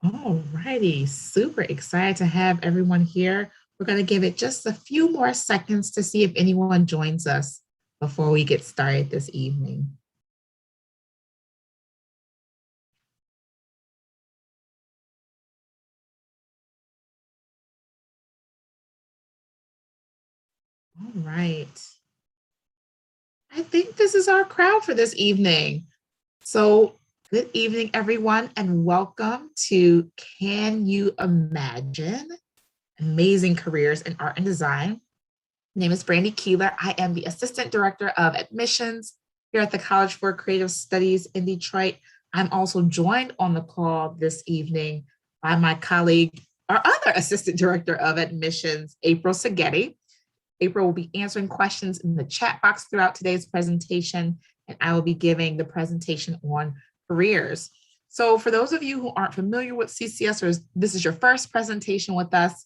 All righty, super excited to have everyone here. We're going to give it just a few more seconds to see if anyone joins us before we get started this evening. All right. I think this is our crowd for this evening. So, good evening, everyone, and welcome to Can You Imagine? Amazing Careers in Art and Design. My name is Brandy Keeler. I am the Assistant Director of Admissions here at the College for Creative Studies in Detroit. I'm also joined on the call this evening by my colleague, our other Assistant Director of Admissions, April Seghetti. April will be answering questions in the chat box throughout today's presentation, and I will be giving the presentation on careers. So for those of you who aren't familiar with CCS, or this is your first presentation with us,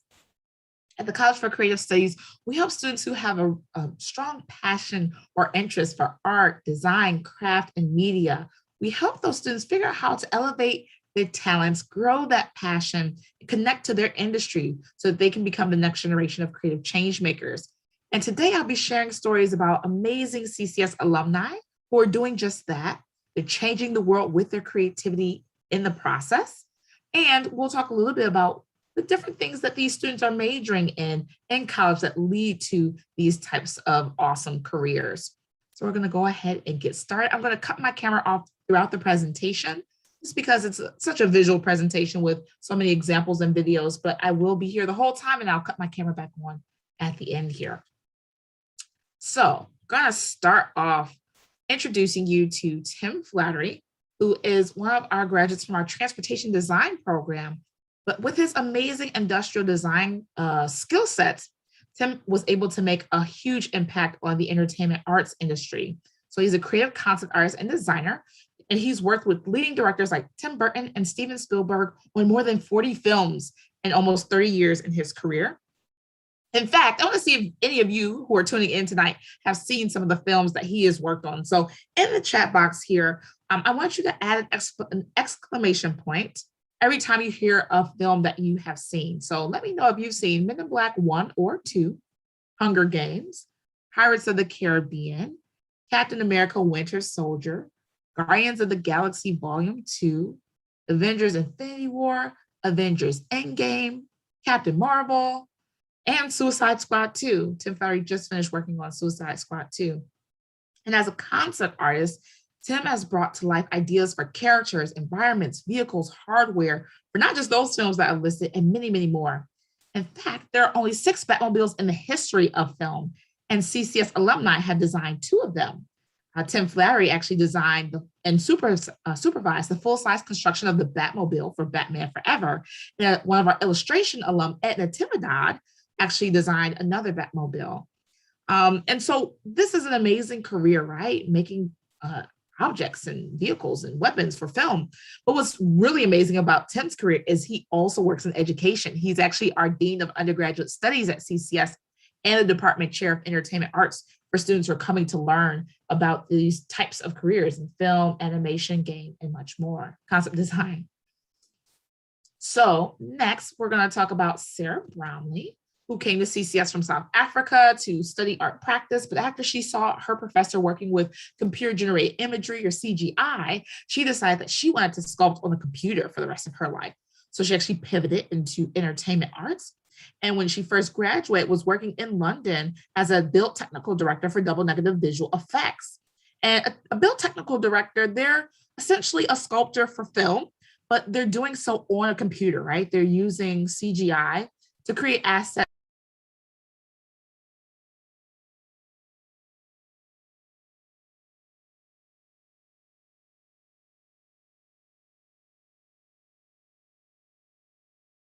at the College for Creative Studies, we help students who have a strong passion or interest for art, design, craft, and media. We help those students figure out how to elevate their talents, grow that passion, connect to their industry so that they can become the next generation of creative change makers. And today I'll be sharing stories about amazing CCS alumni who are doing just that. They're changing the world with their creativity in the process. And we'll talk a little bit about the different things that these students are majoring in college that lead to these types of awesome careers. So we're going to go ahead and get started. I'm going to cut my camera off throughout the presentation just because it's such a visual presentation with so many examples and videos, but I will be here the whole time and I'll cut my camera back on at the end here. So I'm going to start off introducing you to Tim Flattery, who is one of our graduates from our transportation design program. But with his amazing industrial design skill sets, Tim was able to make a huge impact on the entertainment arts industry. So he's a creative concept artist and designer, and he's worked with leading directors like Tim Burton and Steven Spielberg on more than 40 films in almost 30 years in his career. In fact, I want to see if any of you who are tuning in tonight have seen some of the films that he has worked on. So in the chat box here, I want you to add an exclamation point every time you hear a film that you have seen. So let me know if you've seen Men in Black 1 or 2, Hunger Games, Pirates of the Caribbean, Captain America Winter Soldier, Guardians of the Galaxy Volume 2, Avengers Infinity War, Avengers Endgame, Captain Marvel, and Suicide Squad 2. Tim Flattery just finished working on Suicide Squad 2. And as a concept artist, Tim has brought to life ideas for characters, environments, vehicles, hardware, for not just those films that are listed, and many, many more. In fact, there are only 6 Batmobiles in the history of film, and CCS alumni have designed 2 of them. Tim Flattery actually designed and supervised the full-size construction of the Batmobile for Batman Forever. And one of our illustration alum, Edna Timidad, actually designed another Batmobile. And so this is an amazing career, right? Making objects and vehicles and weapons for film. But what's really amazing about Tim's career is he also works in education. He's actually our Dean of Undergraduate Studies at CCS and the Department Chair of Entertainment Arts for students who are coming to learn about these types of careers in film, animation, game, and much more, concept design. So next, we're going to talk about Sarah Brownlee, who came to CCS from South Africa to study art practice. But after she saw her professor working with computer-generated imagery or CGI, she decided that she wanted to sculpt on the computer for the rest of her life. So she actually pivoted into entertainment arts. And when she first graduated, was working in London as a build technical director for double negative visual effects. And a build technical director, they're essentially a sculptor for film, but they're doing so on a computer, right? They're using CGI to create assets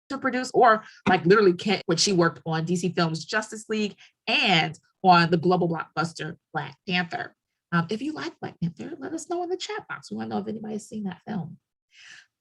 to produce, or like literally can't, when she worked on DC Films Justice League and on the global blockbuster Black Panther. If you like Black Panther, let us know in the chat box. We want to know if anybody's seen that film.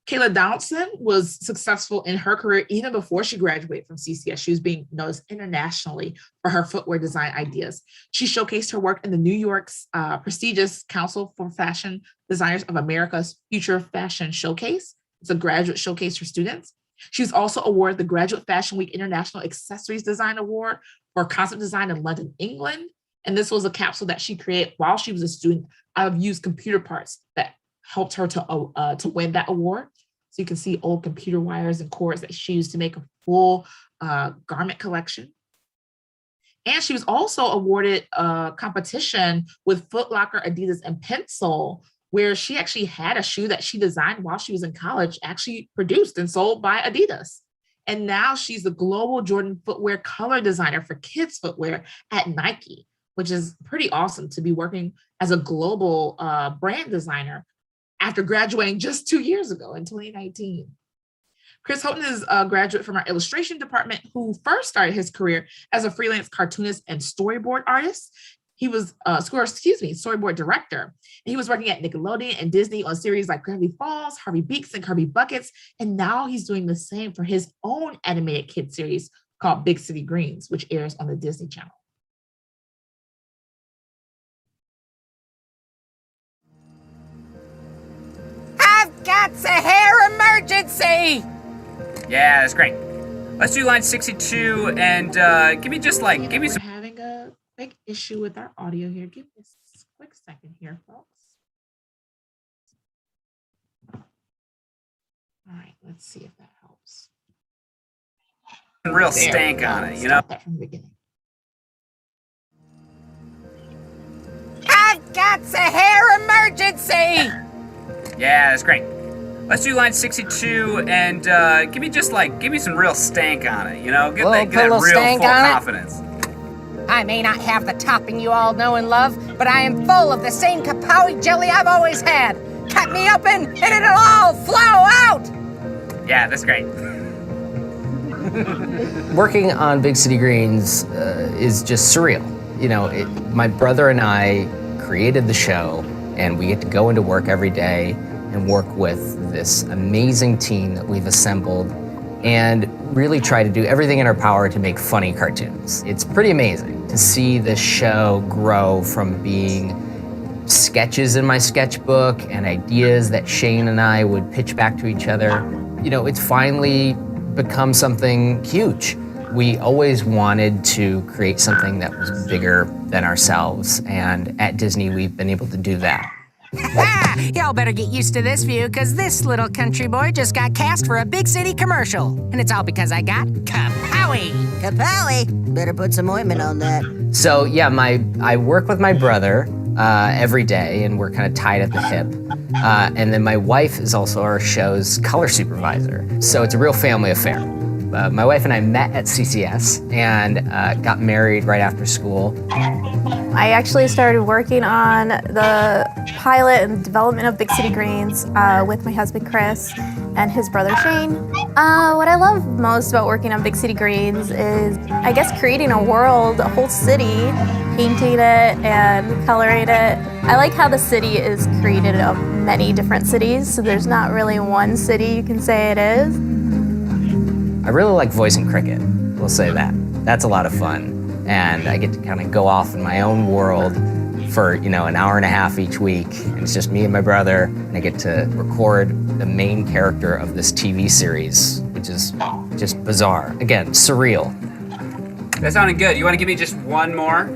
Kayla Donaldson was successful in her career even before she graduated from CCS. She was being noticed internationally for her footwear design ideas. She showcased her work in the New York's prestigious Council for Fashion Designers of America's Future Fashion Showcase. It's a graduate showcase for students. She was also awarded the Graduate Fashion Week International Accessories Design Award for concept design in London, England. And this was a capsule that she created while she was a student out of used computer parts that helped her to win that award. So you can see old computer wires and cords that she used to make a full garment collection. And she was also awarded a competition with Foot Locker, Adidas, and Pencil, where she actually had a shoe that she designed while she was in college, actually produced and sold by Adidas. And now she's the global Jordan footwear color designer for kids footwear at Nike, which is pretty awesome to be working as a global brand designer after graduating just 2 years ago in 2019. Chris Houghton is a graduate from our illustration department who first started his career as a freelance cartoonist and storyboard artist. He was storyboard director. And he was working at Nickelodeon and Disney on series like Gravity Falls, Harvey Beaks, and Kirby Buckets. And now he's doing the same for his own animated kid series called Big City Greens, which airs on the Disney Channel. I've got a hair emergency! Yeah, that's great. Let's do line 62 and give me some. We're having a big issue with our audio here. Give me a quick second here, folks. All right, let's see if that helps. Real stank on it, you know? That from the beginning. I've got a hair emergency! Yeah, that's great. Let's do line 62 and give me some real stank on it, you know? Get that real full confidence. I may not have the topping you all know and love, but I am full of the same kapowie jelly I've always had. Cut me open and it'll all flow out! Yeah, that's great. Working on Big City Greens is just surreal. You know, my brother and I created the show, and we get to go into work every day and work with this amazing team that we've assembled and really try to do everything in our power to make funny cartoons. It's pretty amazing to see this show grow from being sketches in my sketchbook and ideas that Shane and I would pitch back to each other. You know, it's finally become something huge. We always wanted to create something that was bigger than ourselves, and at Disney we've been able to do that. Y'all better get used to this view, because this little country boy just got cast for a big city commercial. And it's all because I got kapowie. Kapowie? Better put some ointment on that. So yeah, I work with my brother every day, and we're kind of tied at the hip. And then my wife is also our show's color supervisor. So it's a real family affair. My wife and I met at CCS and got married right after school. I actually started working on the pilot and development of Big City Greens with my husband Chris and his brother Shane. What I love most about working on Big City Greens is, I guess, creating a world, a whole city, painting it and coloring it. I like how the city is created of many different cities, so there's not really one city you can say it is. I really like voicing cricket, we'll say that. That's a lot of fun. And I get to kind of go off in my own world for, you know, an hour and a half each week. And it's just me and my brother, and I get to record the main character of this TV series, which is just bizarre. Again, surreal. That sounded good. You want to give me just one more?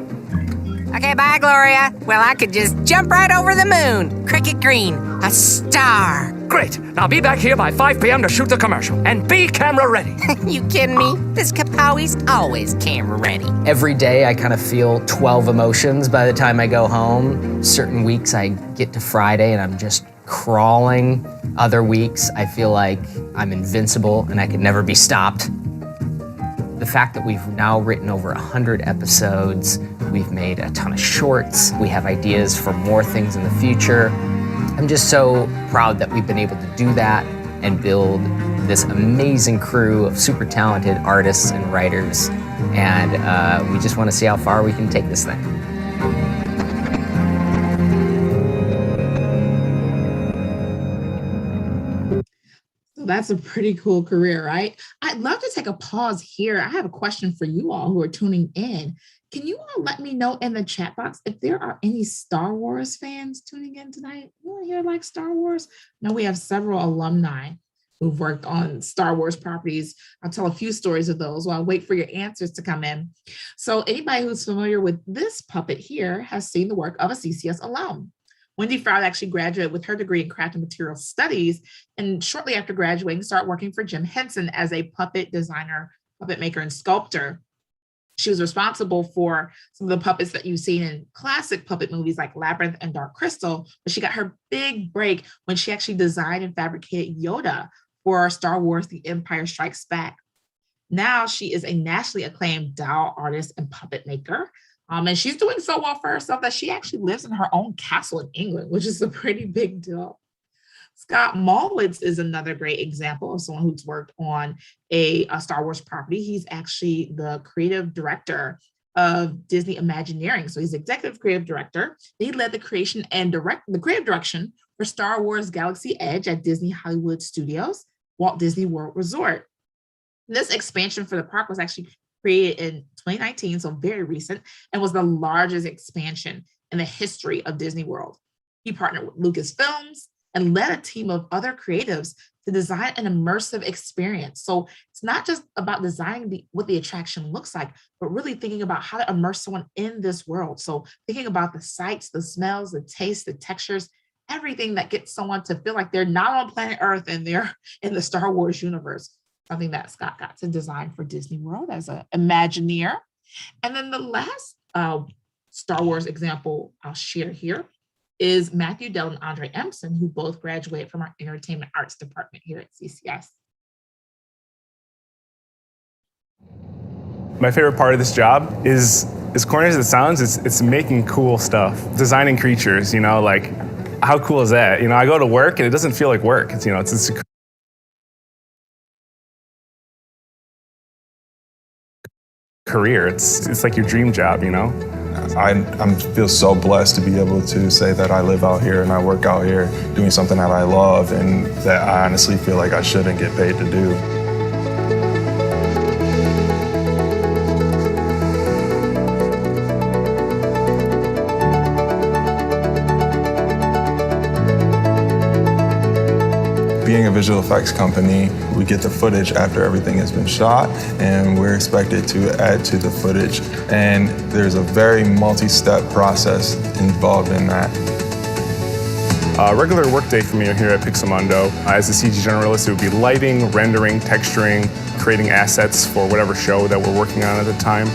Okay, bye, Gloria. Well, I could just jump right over the moon. Cricket Green, a star. Great. Now be back here by 5 p.m. to shoot the commercial. And be camera ready. You kidding me? This kapowie's always camera ready. Every day I kind of feel 12 emotions by the time I go home. Certain weeks I get to Friday and I'm just crawling. Other weeks I feel like I'm invincible and I can never be stopped. The fact that we've now written over 100 episodes, we've made a ton of shorts, we have ideas for more things in the future. I'm just so proud that we've been able to do that and build this amazing crew of super talented artists and writers. And we just want to see how far we can take this thing. So that's a pretty cool career, right? I'd love to take a pause here. I have a question for you all who are tuning in. Can you all let me know in the chat box if there are any Star Wars fans tuning in tonight? You here like Star Wars? No, we have several alumni who've worked on Star Wars properties. I'll tell a few stories of those while I wait for your answers to come in. So anybody who's familiar with this puppet here has seen the work of a CCS alum. Wendy Froud actually graduated with her degree in craft and material studies, and shortly after graduating, started working for Jim Henson as a puppet designer, puppet maker, and sculptor. She was responsible for some of the puppets that you've seen in classic puppet movies like Labyrinth and Dark Crystal, but she got her big break when she actually designed and fabricated Yoda for Star Wars: The Empire Strikes Back. Now she is a nationally acclaimed doll artist and puppet maker. And she's doing so well for herself that she actually lives in her own castle in England, which is a pretty big deal. Scott Maulins is another great example of someone who's worked on a Star Wars property. He's actually the creative director of Disney Imagineering. So he's executive creative director. He led the creation and the creative direction for Star Wars Galaxy Edge at Disney Hollywood Studios, Walt Disney World Resort. This expansion for the park was actually created in 2019, so very recent, and was the largest expansion in the history of Disney World. He partnered with Lucasfilms and led a team of other creatives to design an immersive experience. So it's not just about designing what the attraction looks like, but really thinking about how to immerse someone in this world. So thinking about the sights, the smells, the tastes, the textures, everything that gets someone to feel like they're not on planet Earth and they're in the Star Wars universe. Something that Scott got to design for Disney World as an Imagineer. And then the last Star Wars example I'll share here is Matthew Dell and Andre Empson, who both graduated from our Entertainment Arts Department here at CCS. My favorite part of this job is, as corny as it sounds, it's making cool stuff. Designing creatures, like, how cool is that? I go to work and it doesn't feel like work. It's a career. It's like your dream job, I feel so blessed to be able to say that I live out here and I work out here doing something that I love and that I honestly feel like I shouldn't get paid to do. Being a visual effects company, we get the footage after everything has been shot, and we're expected to add to the footage. And there's a very multi-step process involved in that. A regular workday for me here at Pixelmundo, as a CG generalist, it would be lighting, rendering, texturing, creating assets for whatever show that we're working on at the time.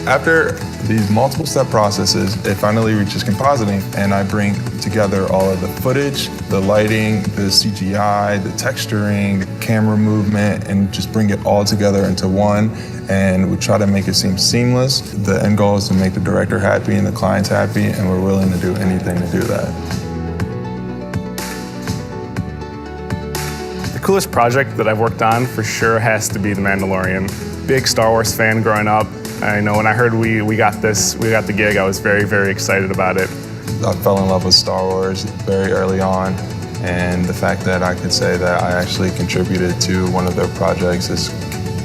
After these multiple step processes, it finally reaches compositing, and I bring together all of the footage, the lighting, the CGI, the texturing, the camera movement, and just bring it all together into one, and we try to make it seem seamless. The end goal is to make the director happy and the clients happy, and we're willing to do anything to do that. The coolest project that I've worked on for sure has to be The Mandalorian. Big Star Wars fan growing up. I know when I heard we got the gig, I was very, very excited about it. I fell in love with Star Wars very early on, and the fact that I could say that I actually contributed to one of their projects is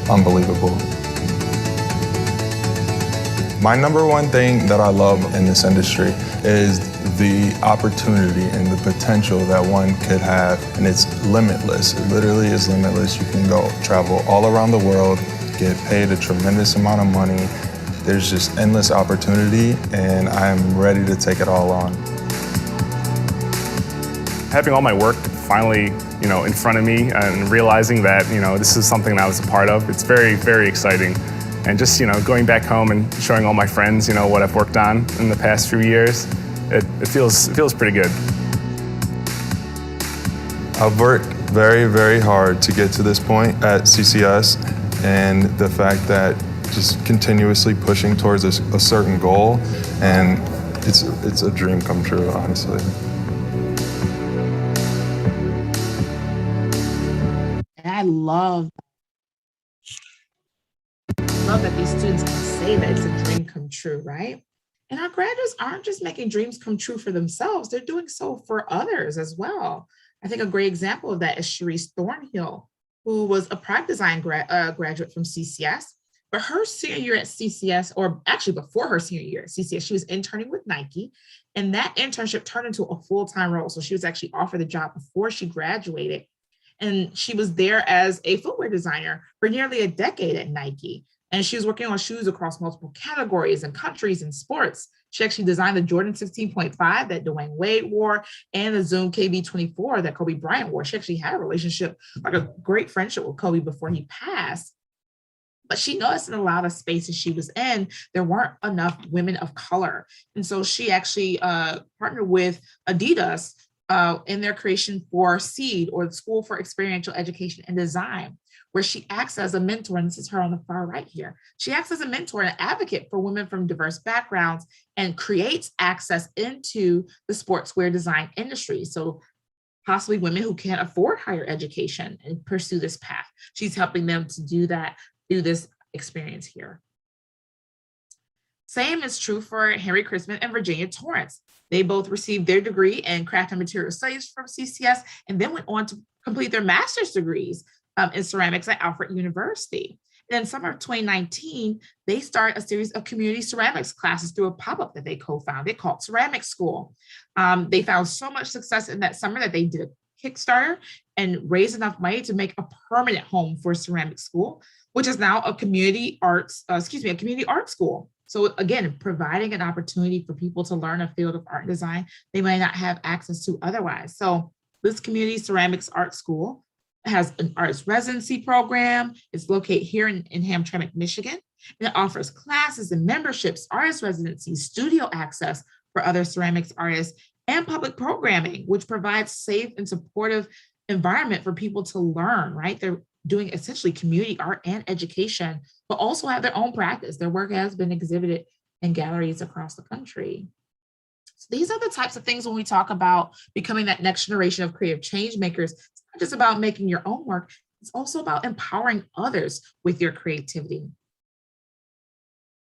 unbelievable. My number one thing that I love in this industry is the opportunity and the potential that one could have, and it's limitless. It literally is limitless. You can go travel all around the world, get paid a tremendous amount of money. There's just endless opportunity, and I'm ready to take it all on. Having all my work finally, in front of me and realizing that, this is something that I was a part of, it's very, very exciting. And just, going back home and showing all my friends, what I've worked on in the past few years, it feels pretty good. I've worked very, very hard to get to this point at CCS, and the fact that just continuously pushing towards a certain goal, and it's a dream come true, honestly. And I love that these students can say that it's a dream come true, right? And our graduates aren't just making dreams come true for themselves, they're doing so for others as well. I think a great example of that is Cherise Thornhill, who was a product design graduate from CCS. But her senior year at CCS, or actually before her senior year at CCS, she was interning with Nike. And that internship turned into a full-time role. So she was actually offered the job before she graduated. And she was there as a footwear designer for nearly a decade at Nike. And she was working on shoes across multiple categories and countries and sports. She actually designed the Jordan 16.5 that Dwayne Wade wore and the Zoom KB24 that Kobe Bryant wore. She actually had a relationship, like a great friendship with Kobe before he passed. But she noticed in a lot of spaces she was in, there weren't enough women of color. And so she actually partnered with Adidas in their creation for SEED, or the School for Experiential Education and Design, where she acts as a mentor, and this is her on the far right here. She acts as a mentor and an advocate for women from diverse backgrounds and creates access into the sportswear design industry. So possibly women who can't afford higher education and pursue this path. She's helping them to do that through this experience here. Same is true for Henry Chrisman and Virginia Torrance. They both received their degree in craft and material studies from CCS and then went on to complete their master's degrees in ceramics at Alfred University. And in summer of 2019, they started a series of community ceramics classes through a pop-up that they co-founded called Ceramic School. They found so much success in that summer that they did a Kickstarter and raised enough money to make a permanent home for Ceramic School, which is now a community art school. So again, providing an opportunity for people to learn a field of art and design they might not have access to otherwise. So this community ceramics art school has an artist residency program. It's located here in Hamtramck, Michigan. And it offers classes and memberships, artist residencies, studio access for other ceramics artists, and public programming, which provides safe and supportive environment for people to learn, right? They're doing essentially community art and education, but also have their own practice. Their work has been exhibited in galleries across the country. So these are the types of things when we talk about becoming that next generation of creative change makers. It's not just about making your own work, it's also about empowering others with your creativity.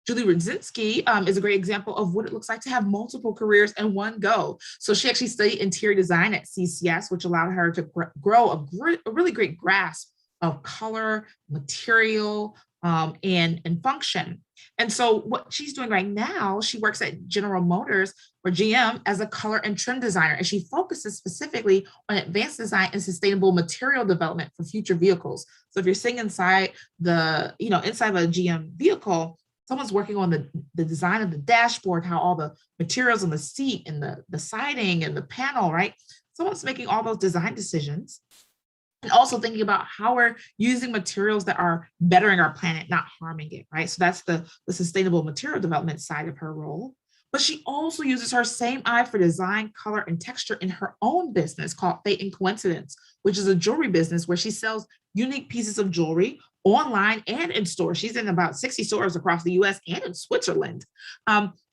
Julie Rudzinski is a great example of what it looks like to have multiple careers in one go. So she actually studied interior design at CCS, which allowed her to grow a really great grasp of color, material, and function. And so what she's doing right now, she works at General Motors, or GM, as a color and trim designer, and she focuses specifically on advanced design and sustainable material development for future vehicles. So if you're sitting inside inside of a GM vehicle, someone's working on the design of the dashboard, how all the materials on the seat and the siding and the panel, right? Someone's making all those design decisions. And also thinking about how we're using materials that are bettering our planet, not harming it, right? So that's the sustainable material development side of her role. But she also uses her same eye for design, color, and texture in her own business called Fate and Coincidence, which is a jewelry business where she sells unique pieces of jewelry online and in stores. She's in about 60 stores across the US and in Switzerland.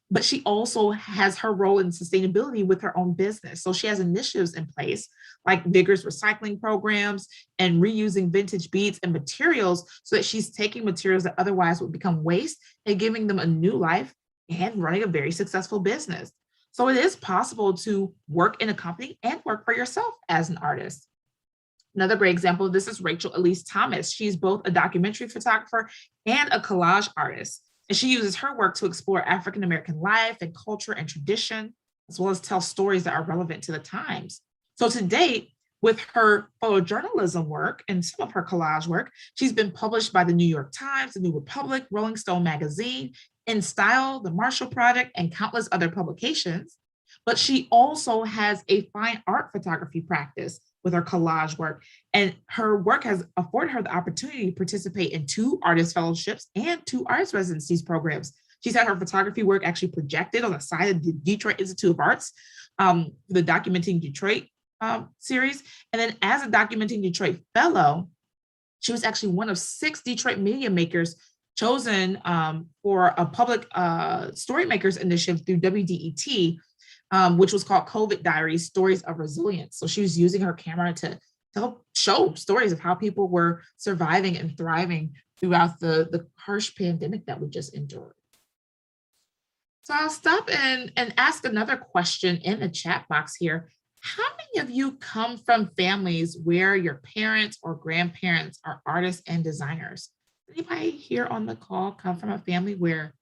But she also has her role in sustainability with her own business. So she has initiatives in place like vigorous recycling programs and reusing vintage beads and materials so that she's taking materials that otherwise would become waste and giving them a new life and running a very successful business. So it is possible to work in a company and work for yourself as an artist. Another great example of this is Rachel Elise Thomas. She's both a documentary photographer and a collage artist. And she uses her work to explore African-American life and culture and tradition, as well as tell stories that are relevant to the times. So to date, with her photojournalism work and some of her collage work, she's been published by the New York Times, the New Republic, Rolling Stone magazine, In Style, the Marshall Project, and countless other publications. But she also has a fine art photography practice with her collage work. And her work has afforded her the opportunity to participate in 2 artist fellowships and 2 artist residencies programs. She's had her photography work actually projected on the side of the Detroit Institute of Arts, the Documenting Detroit series. And then as a Documenting Detroit fellow, she was actually one of 6 Detroit media makers chosen for a public storymakers initiative through WDET, which was called COVID Diaries, Stories of Resilience. So she was using her camera to help show stories of how people were surviving and thriving throughout the harsh pandemic that we just endured. So I'll stop and ask another question in the chat box here. How many of you come from families where your parents or grandparents are artists and designers? Anybody here on the call come from a family where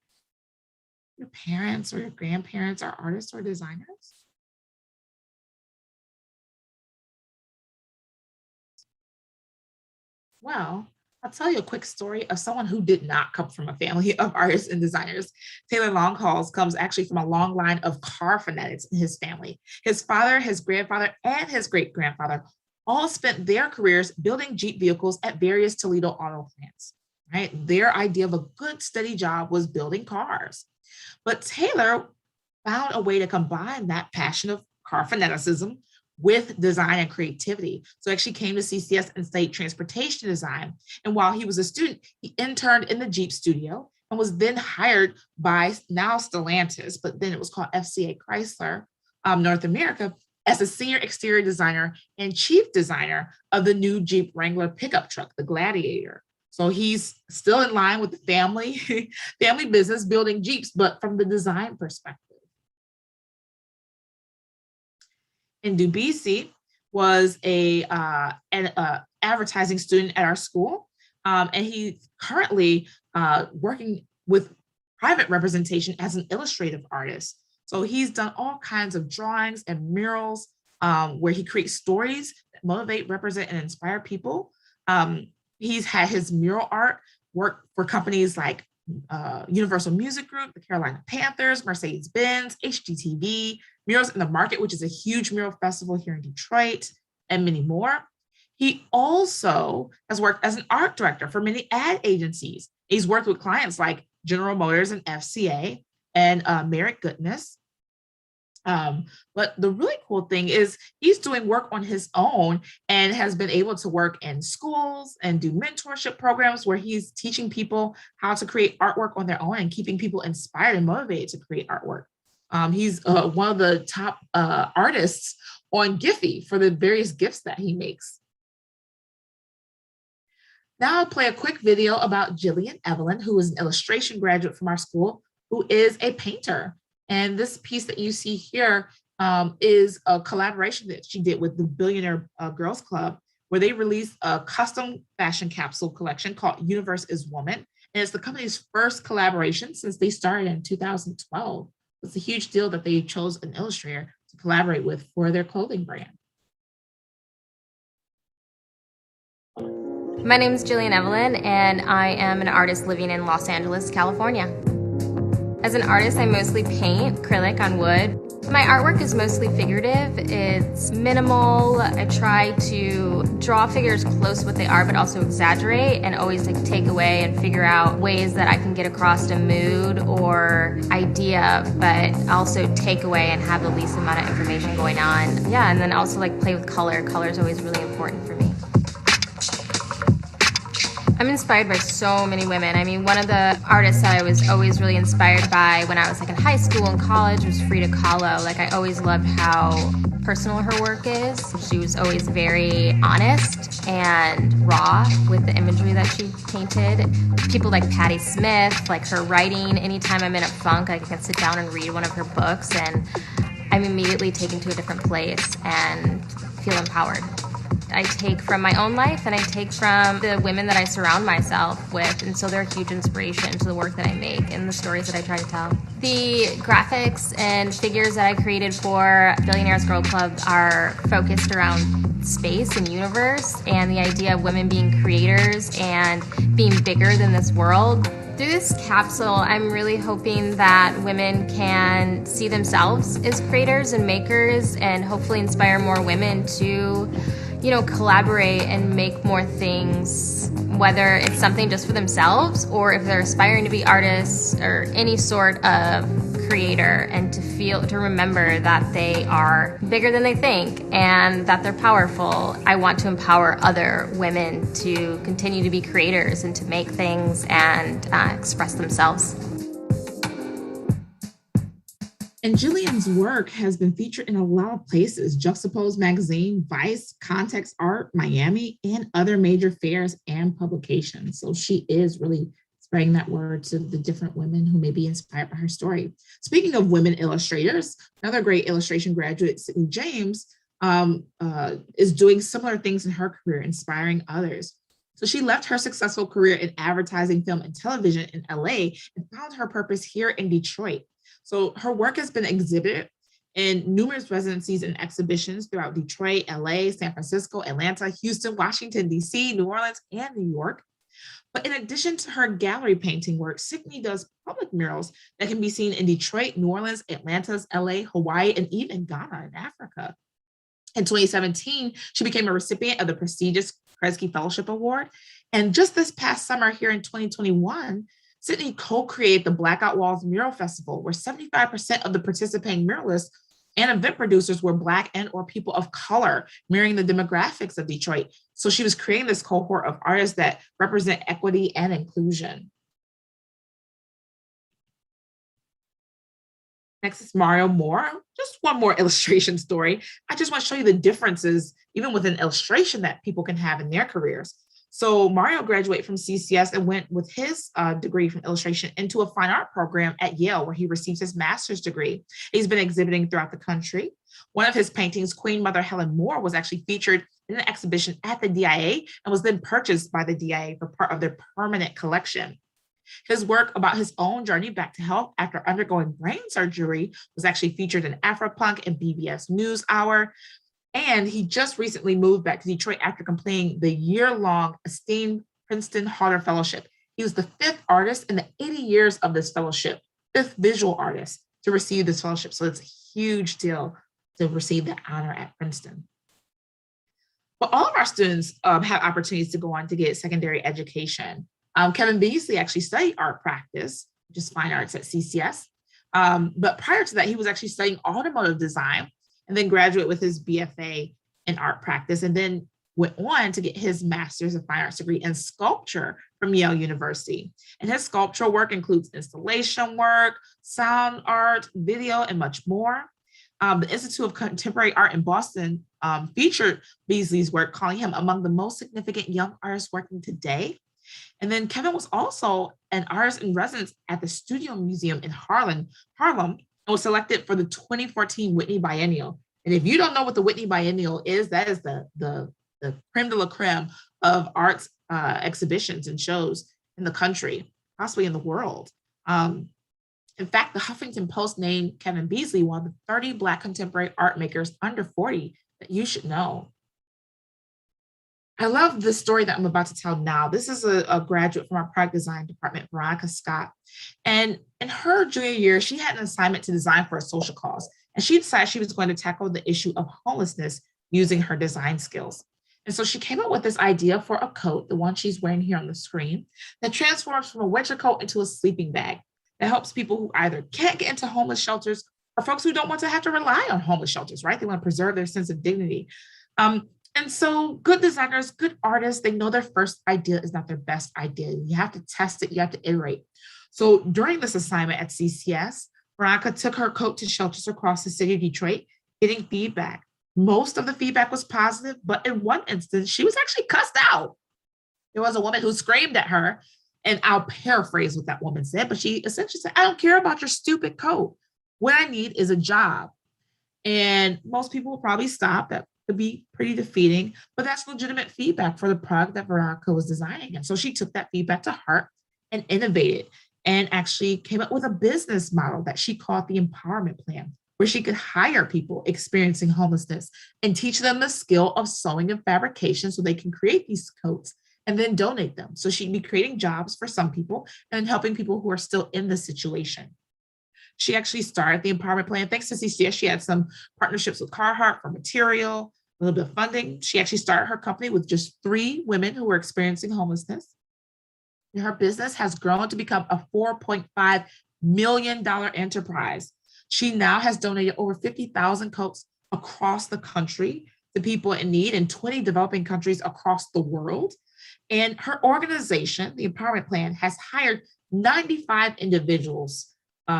your parents or your grandparents are artists or designers? Well, I'll tell you a quick story of someone who did not come from a family of artists and designers. Taylor Longhalls comes actually from a long line of car fanatics in his family. His father, his grandfather, and his great grandfather all spent their careers building Jeep vehicles at various Toledo auto plants. Right? Their idea of a good, steady job was building cars. But Taylor found a way to combine that passion of car fanaticism with design and creativity. So actually came to CCS and studied transportation design. And while he was a student, he interned in the Jeep studio and was then hired by now Stellantis, but then it was called FCA Chrysler North America, as a senior exterior designer and chief designer of the new Jeep Wrangler pickup truck, the Gladiator. So he's still in line with the family business, building Jeeps, but from the design perspective. And Dubuisi was an advertising student at our school, and he's currently working with private representation as an illustrative artist. So he's done all kinds of drawings and murals where he creates stories that motivate, represent, and inspire people. He's had his mural art work for companies like Universal Music Group, the Carolina Panthers, Mercedes-Benz, HGTV, Murals in the Market, which is a huge mural festival here in Detroit, and many more. He also has worked as an art director for many ad agencies. He's worked with clients like General Motors and FCA and Merrick Goodness. But the really cool thing is he's doing work on his own and has been able to work in schools and do mentorship programs where he's teaching people how to create artwork on their own and keeping people inspired and motivated to create artwork. He's one of the top artists on Giphy for the various gifts that he makes. Now I'll play a quick video about Jillian Evelyn, who is an illustration graduate from our school, who is a painter. And this piece that you see here is a collaboration that she did with the Billionaire Girls Club, where they released a custom fashion capsule collection called Universe is Woman. And it's the company's first collaboration since they started in 2012. It's a huge deal that they chose an illustrator to collaborate with for their clothing brand. My name is Jillian Evelyn, and I am an artist living in Los Angeles, California. As an artist, I mostly paint acrylic on wood. My artwork is mostly figurative. It's minimal. I try to draw figures close to what they are, but also exaggerate and always take away and figure out ways that I can get across a mood or idea, but also take away and have the least amount of information going on. Yeah, and then also play with color. Color is always really important for me. I'm inspired by so many women. I mean, one of the artists that I was always really inspired by when I was in high school and college was Frida Kahlo. I always loved how personal her work is. She was always very honest and raw with the imagery that she painted. People like Patti Smith, her writing, anytime I'm in a funk, I can sit down and read one of her books and I'm immediately taken to a different place and feel empowered. I take from my own life and I take from the women that I surround myself with, and so they're a huge inspiration to the work that I make and the stories that I try to tell. The graphics and figures that I created for Billionaires Girl Club are focused around space and universe and the idea of women being creators and being bigger than this world. Through this capsule, I'm really hoping that women can see themselves as creators and makers and hopefully inspire more women to collaborate and make more things, whether it's something just for themselves or if they're aspiring to be artists or any sort of creator, and to remember that they are bigger than they think and that they're powerful. I want to empower other women to continue to be creators and to make things and express themselves. And Jillian's work has been featured in a lot of places: Juxtapose Magazine, Vice, Context Art, Miami, and other major fairs and publications. So she is really spreading that word to the different women who may be inspired by her story. Speaking of women illustrators, another great illustration graduate, Sydney James, is doing similar things in her career, inspiring others. So she left her successful career in advertising, film, and television in LA and found her purpose here in Detroit. So her work has been exhibited in numerous residencies and exhibitions throughout Detroit, LA, San Francisco, Atlanta, Houston, Washington, DC, New Orleans, and New York. But in addition to her gallery painting work, Sydney does public murals that can be seen in Detroit, New Orleans, Atlanta, LA, Hawaii, and even Ghana in Africa. In 2017, she became a recipient of the prestigious Kresge Fellowship Award. And just this past summer here in 2021, Sydney co-created the Blackout Walls Mural Festival, where 75% of the participating muralists and event producers were Black and or people of color, mirroring the demographics of Detroit. So she was creating this cohort of artists that represent equity and inclusion. Next is Mario Moore. Just one more illustration story. I just want to show you the differences, even with an illustration, that people can have in their careers. So Mario graduated from CCS and went with his degree from illustration into a fine art program at Yale, where he received his master's degree. He's been exhibiting throughout the country. One of his paintings, Queen Mother Helen Moore, was actually featured in an exhibition at the DIA and was then purchased by the DIA for part of their permanent collection. His work about his own journey back to health after undergoing brain surgery was actually featured in Afropunk and BBS NewsHour. And he just recently moved back to Detroit after completing the year-long esteemed Princeton Harder Fellowship. He was the 5th artist in the 80 years of this fellowship, 5th visual artist to receive this fellowship. So it's a huge deal to receive the honor at Princeton. But all of our students have opportunities to go on to get secondary education. Kevin Beasley actually studied art practice, which is fine arts at CCS. But prior to that, he was actually studying automotive design and then graduate with his BFA in art practice, and then went on to get his master's of fine arts degree in sculpture from Yale University. And his sculptural work includes installation work, sound art, video, and much more. The Institute of Contemporary Art in Boston featured Beasley's work, calling him among the most significant young artists working today. And then Kevin was also an artist in residence at the Studio Museum in Harlem, and was selected for the 2014 Whitney Biennial. And if you don't know what the Whitney Biennial is, that is the creme de la creme of arts exhibitions and shows in the country, possibly in the world. In fact, the Huffington Post named Kevin Beasley one of the 30 Black contemporary art makers under 40 that you should know. I love the story that I'm about to tell now. This is a graduate from our product design department, Veronica Scott. And in her junior year, she had an assignment to design for a social cause. And she decided she was going to tackle the issue of homelessness using her design skills. And so she came up with this idea for a coat, the one she's wearing here on the screen, that transforms from a winter coat into a sleeping bag that helps people who either can't get into homeless shelters or folks who don't want to have to rely on homeless shelters, right? They want to preserve their sense of dignity. And so good designers, good artists, they know their first idea is not their best idea. You have to test it, you have to iterate. So during this assignment at CCS, Veronica took her coat to shelters across the city of Detroit, getting feedback. Most of the feedback was positive, but in one instance, she was actually cussed out. There was a woman who screamed at her, and I'll paraphrase what that woman said, but she essentially said, "I don't care about your stupid coat. What I need is a job." And most people will probably stop. That could be pretty defeating, but that's legitimate feedback for the product that Veronica was designing. And so she took that feedback to heart and innovated and actually came up with a business model that she called the Empowerment Plan, where she could hire people experiencing homelessness and teach them the skill of sewing and fabrication so they can create these coats and then donate them. So she'd be creating jobs for some people and helping people who are still in the situation. She actually started the Empowerment Plan. Thanks to CCS, she had some partnerships with Carhartt for material, a little bit of funding. She actually started her company with just 3 women who were experiencing homelessness. And her business has grown to become a $4.5 million enterprise. She now has donated over 50,000 coats across the country to people in need in 20 developing countries across the world. And her organization, the Empowerment Plan, has hired 95 individuals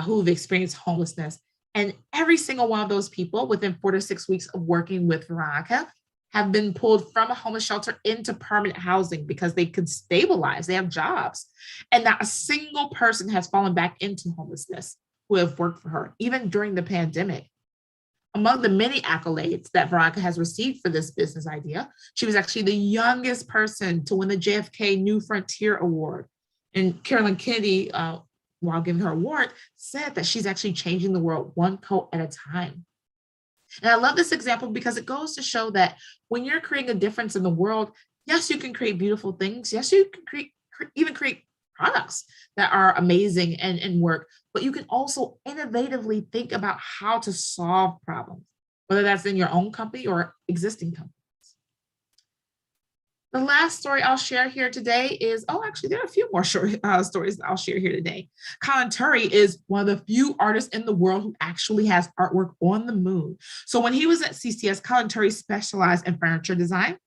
who've experienced homelessness. And every single one of those people within 4 to 6 weeks of working with Veronica have been pulled from a homeless shelter into permanent housing because they could stabilize, they have jobs. And not a single person has fallen back into homelessness who have worked for her, even during the pandemic. Among the many accolades that Veronica has received for this business idea, she was actually the youngest person to win the JFK New Frontier Award. And Carolyn Kennedy, while giving her award, said that she's actually changing the world one coat at a time. And I love this example because it goes to show that when you're creating a difference in the world, yes, you can create beautiful things. Yes, you can even create products that are amazing and work, but you can also innovatively think about how to solve problems, whether that's in your own company or existing companies. The last story I'll share here today is, actually, there are a few more stories that I'll share here today. Colin Turi is one of the few artists in the world who actually has artwork on the moon. So when he was at CCS, Colin Turi specialized in furniture design.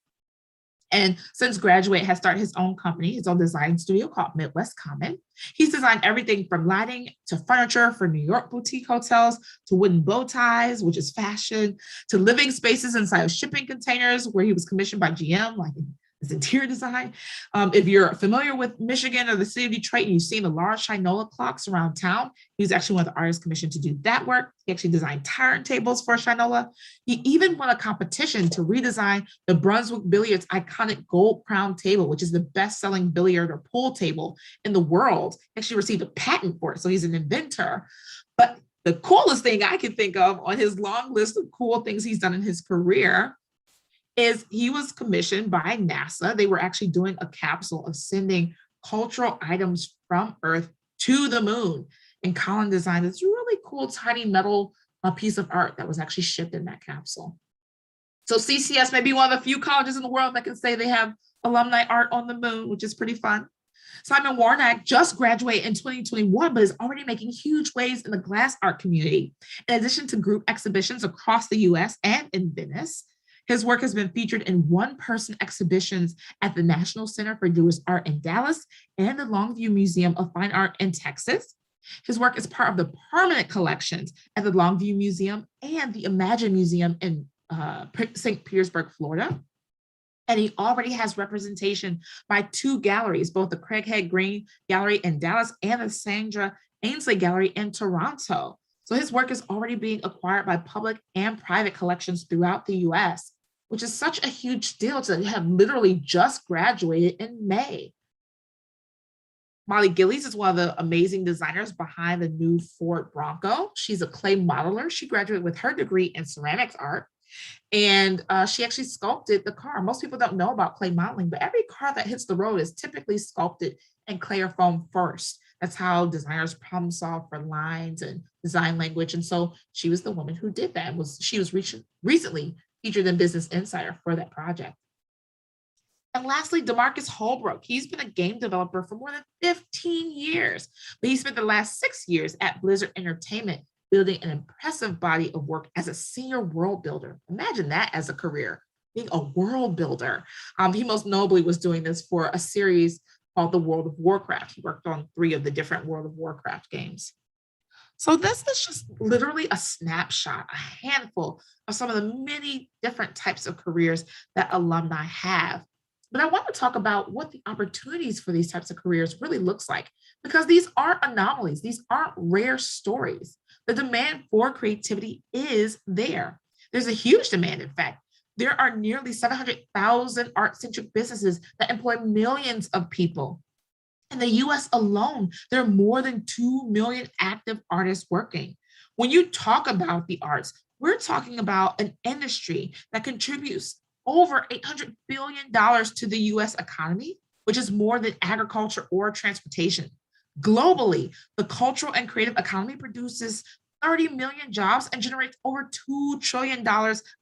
And since graduate, has started his own company, his own design studio called Midwest Common. He's designed everything from lighting to furniture for New York boutique hotels, to wooden bow ties, which is fashion, to living spaces inside of shipping containers, where he was commissioned by GM, like his interior design. If you're familiar with Michigan or the city of Detroit and you've seen the large Shinola clocks around town, he was actually one of the artists commissioned to do that work. He actually designed turntables for Shinola. He even won a competition to redesign the Brunswick Billiards iconic gold crown table, which is the best-selling billiard or pool table in the world. He actually received a patent for it, so he's an inventor. But the coolest thing I can think of on his long list of cool things he's done in his career is he was commissioned by NASA. They were actually doing a capsule of sending cultural items from Earth to the moon. And Colin designed this really cool tiny metal piece of art that was actually shipped in that capsule. So CCS may be one of the few colleges in the world that can say they have alumni art on the moon, which is pretty fun. Simon Warnack just graduated in 2021, but is already making huge waves in the glass art community. In addition to group exhibitions across the US and in Venice, his work has been featured in one-person exhibitions at the National Center for Jewish Art in Dallas and the Longview Museum of Fine Art in Texas. His work is part of the permanent collections at the Longview Museum and the Imagine Museum in St. Petersburg, Florida. And he already has representation by two galleries, both the Craighead Green Gallery in Dallas and the Sandra Ainsley Gallery in Toronto. So his work is already being acquired by public and private collections throughout the US, which is such a huge deal to have literally just graduated in May. Molly Gillies is one of the amazing designers behind the new Ford Bronco. She's a clay modeler. She graduated with her degree in ceramics art, and she actually sculpted the car. Most people don't know about clay modeling, but every car that hits the road is typically sculpted in clay or foam first. That's how designers problem solve for lines and design language. And so she was the woman who did that. She was recently featured in Business Insider for that project. And lastly, Demarcus Holbrook. He's been a game developer for more than 15 years, but he spent the last 6 years at Blizzard Entertainment building an impressive body of work as a senior world builder. Imagine that as a career, being a world builder. He most notably was doing this for a series called The World of Warcraft. He worked on 3 of the different World of Warcraft games. So this is just literally a snapshot, a handful of some of the many different types of careers that alumni have. But I want to talk about what the opportunities for these types of careers really looks like, because these aren't anomalies. These aren't rare stories. The demand for creativity is there. There's a huge demand, in fact. There are nearly 700,000 art-centric businesses that employ millions of people. In the US alone, there are more than 2 million active artists working. When you talk about the arts, we're talking about an industry that contributes over $800 billion to the US economy, which is more than agriculture or transportation. Globally, the cultural and creative economy produces 30 million jobs and generates over $2 trillion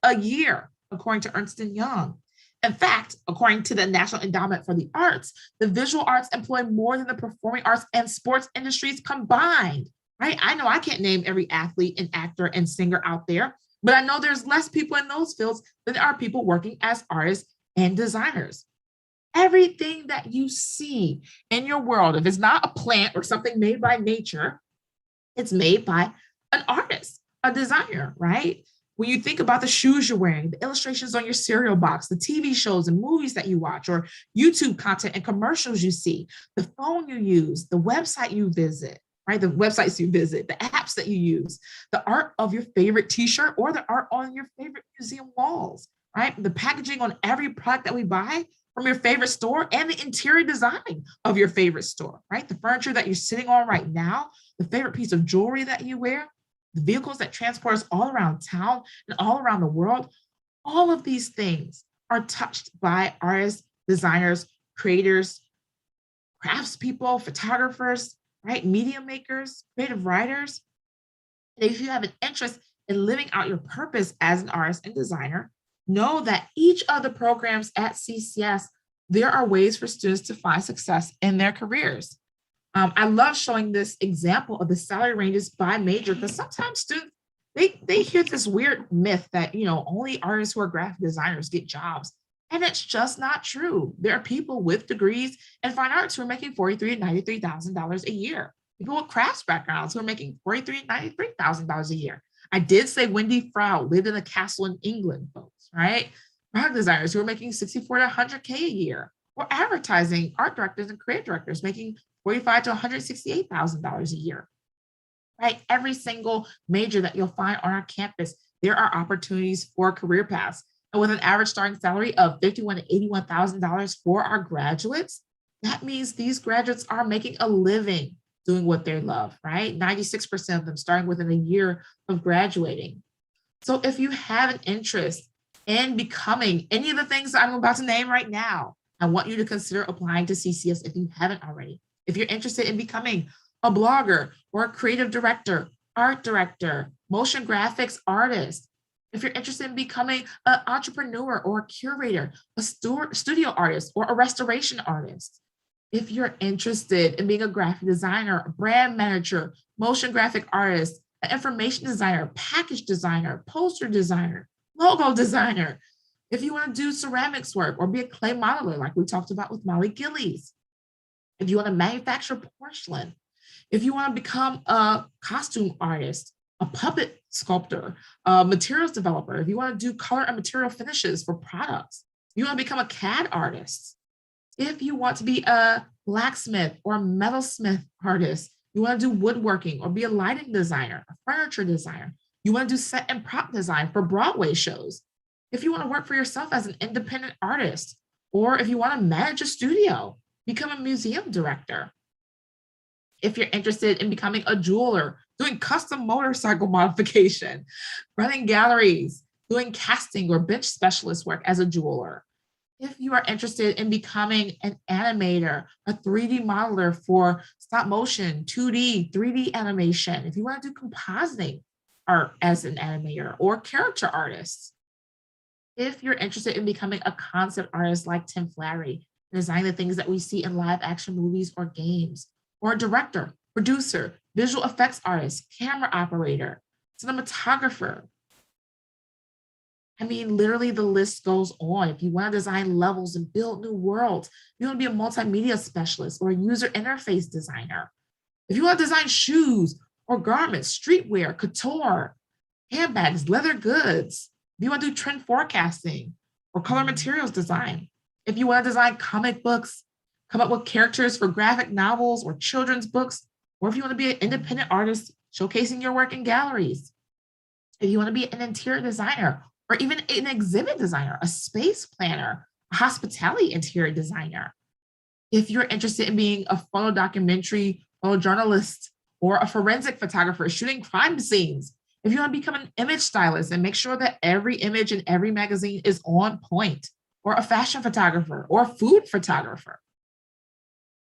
a year, according to Ernst & Young. In fact, according to the National Endowment for the Arts, the visual arts employ more than the performing arts and sports industries combined, right? I know I can't name every athlete and actor and singer out there, but I know there's less people in those fields than there are people working as artists and designers. Everything that you see in your world, if it's not a plant or something made by nature, it's made by an artist, a designer, right? When you think about the shoes you're wearing, the illustrations on your cereal box, the TV shows and movies that you watch, or YouTube content and commercials you see, the phone you use, the website you visit, right? The websites you visit, the apps that you use, the art of your favorite t-shirt or the art on your favorite museum walls, right? The packaging on every product that we buy from your favorite store and the interior design of your favorite store, right? The furniture that you're sitting on right now, the favorite piece of jewelry that you wear, the vehicles that transport us all around town and all around the world, all of these things are touched by artists, designers, creators, craftspeople, photographers, right? Media makers, creative writers. And if you have an interest in living out your purpose as an artist and designer, know that each of the programs at CCS, there are ways for students to find success in their careers. I love showing this example of the salary ranges by major because sometimes students, they hear this weird myth that, only artists who are graphic designers get jobs. And it's just not true. There are people with degrees in fine arts who are making $43,000 and $93,000 a year. People with crafts backgrounds who are making $43,000 and $93,000 a year. I did say Wendy Frau lived in a castle in England, folks, right? Product designers who are making $64,000 to $100,000 a year, or advertising art directors and creative directors making $45,000 to $168,000 a year, right? Every single major that you'll find on our campus, there are opportunities for career paths. And with an average starting salary of $51,000 to $81,000 for our graduates, that means these graduates are making a living doing what they love, right? 96% of them starting within a year of graduating. So if you have an interest in becoming any of the things that I'm about to name right now, I want you to consider applying to CCS if you haven't already. If you're interested in becoming a blogger or a creative director, art director, motion graphics artist, if you're interested in becoming an entrepreneur or a curator, a studio artist, or a restoration artist, if you're interested in being a graphic designer, a brand manager, motion graphic artist, an information designer, package designer, poster designer, logo designer, if you want to do ceramics work or be a clay modeler, like we talked about with Molly Gillies, if you want to manufacture porcelain, if you want to become a costume artist, a puppet sculptor, a materials developer, if you want to do color and material finishes for products, you want to become a CAD artist, if you want to be a blacksmith or a metalsmith artist, you want to do woodworking or be a lighting designer, a furniture designer, you want to do set and prop design for Broadway shows, if you want to work for yourself as an independent artist, or if you want to manage a studio, become a museum director. If you're interested in becoming a jeweler, doing custom motorcycle modification, running galleries, doing casting or bench specialist work as a jeweler. If you are interested in becoming an animator, a 3D modeler for stop motion, 2D, 3D animation, if you want to do compositing art as an animator or character artist. If you're interested in becoming a concept artist like Tim Flattery, designing the things that we see in live action movies or games, or a director, producer, visual effects artist, camera operator, cinematographer. I mean, literally the list goes on. If you want to design levels and build new worlds, you want to be a multimedia specialist or a user interface designer. If you want to design shoes or garments, streetwear, couture, handbags, leather goods, if you want to do trend forecasting or color materials design, if you want to design comic books, come up with characters for graphic novels or children's books, or if you want to be an independent artist showcasing your work in galleries, if you want to be an interior designer, or even an exhibit designer, a space planner, a hospitality interior designer. If you're interested in being a photo documentary photojournalist or a forensic photographer shooting crime scenes, if you want to become an image stylist and make sure that every image in every magazine is on point, or a fashion photographer or a food photographer.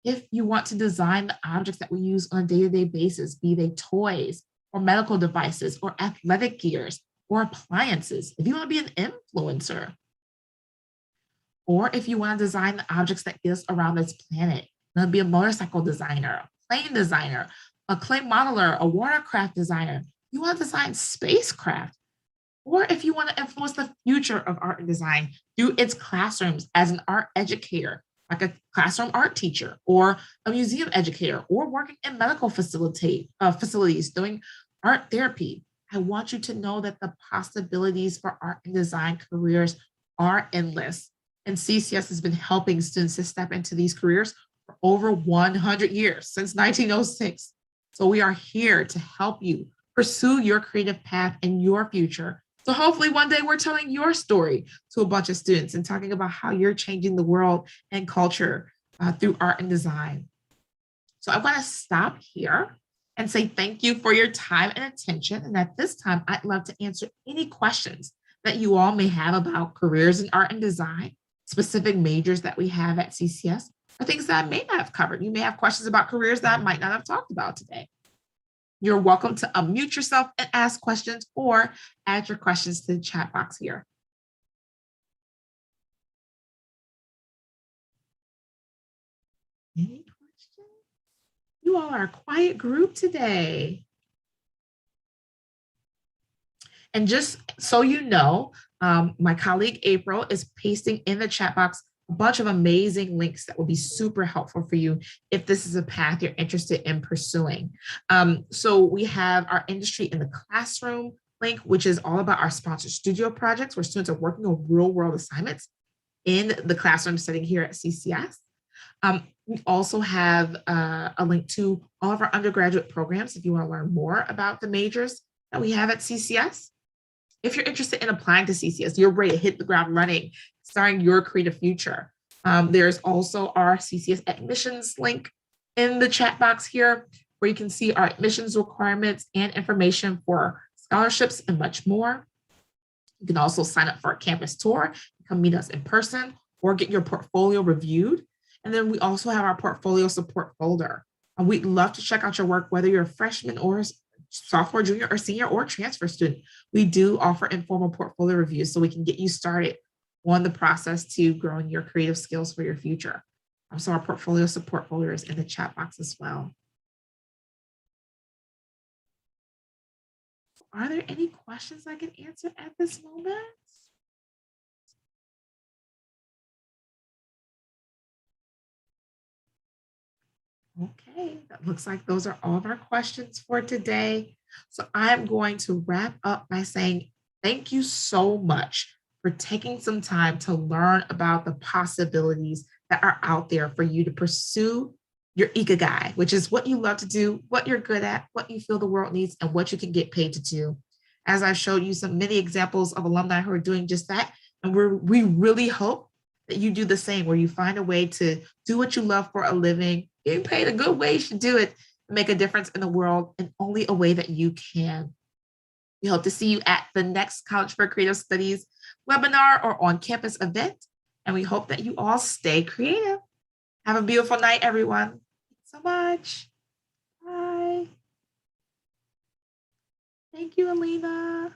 If you want to design the objects that we use on a day-to-day basis, be they toys or medical devices or athletic gears, or appliances, if you want to be an influencer, or if you want to design the objects that get us around this planet, you want to be a motorcycle designer, a plane designer, a clay modeler, a watercraft designer, you want to design spacecraft, or if you want to influence the future of art and design through its classrooms as an art educator, like a classroom art teacher, or a museum educator, or working in medical facilities doing art therapy. I want you to know that the possibilities for art and design careers are endless. And CCS has been helping students to step into these careers for over 100 years, since 1906. So we are here to help you pursue your creative path and your future. So hopefully one day we're telling your story to a bunch of students and talking about how you're changing the world and culture through art and design. So I want to stop here and say thank you for your time and attention. And at this time, I'd love to answer any questions that you all may have about careers in art and design, specific majors that we have at CCS, or things that I may not have covered. You may have questions about careers that I might not have talked about today. You're welcome to unmute yourself and ask questions or add your questions to the chat box here. Any questions? You all are a quiet group today. And just so you know, my colleague April is pasting in the chat box a bunch of amazing links that will be super helpful for you if this is a path you're interested in pursuing. So we have our industry in the classroom link, which is all about our sponsored studio projects where students are working on real world assignments in the classroom setting here at CCS. We also have a link to all of our undergraduate programs if you want to learn more about the majors that we have at CCS. If you're interested in applying to CCS, you're ready to hit the ground running, starting your creative future. There's also our CCS admissions link in the chat box here, where you can see our admissions requirements and information for scholarships and much more. You can also sign up for a campus tour, come meet us in person, or get your portfolio reviewed. And then we also have our portfolio support folder. And we'd love to check out your work, whether you're a freshman or sophomore, junior, or senior, or transfer student. We do offer informal portfolio reviews so we can get you started on the process to growing your creative skills for your future. So our portfolio support folder is in the chat box as well. Are there any questions I can answer at this moment? Okay, that looks like those are all of our questions for today. So I'm going to wrap up by saying thank you so much for taking some time to learn about the possibilities that are out there for you to pursue your ikigai, which is what you love to do, what you're good at, what you feel the world needs, and what you can get paid to do. As I showed you many examples of alumni who are doing just that, and we really hope that you do the same, where you find a way to do what you love for a living, getting paid a good wage to do it, and make a difference in the world in only a way that you can. We hope to see you at the next College for Creative Studies webinar or on-campus event, and we hope that you all stay creative. Have a beautiful night, everyone. Thanks so much. Bye. Thank you, Alina.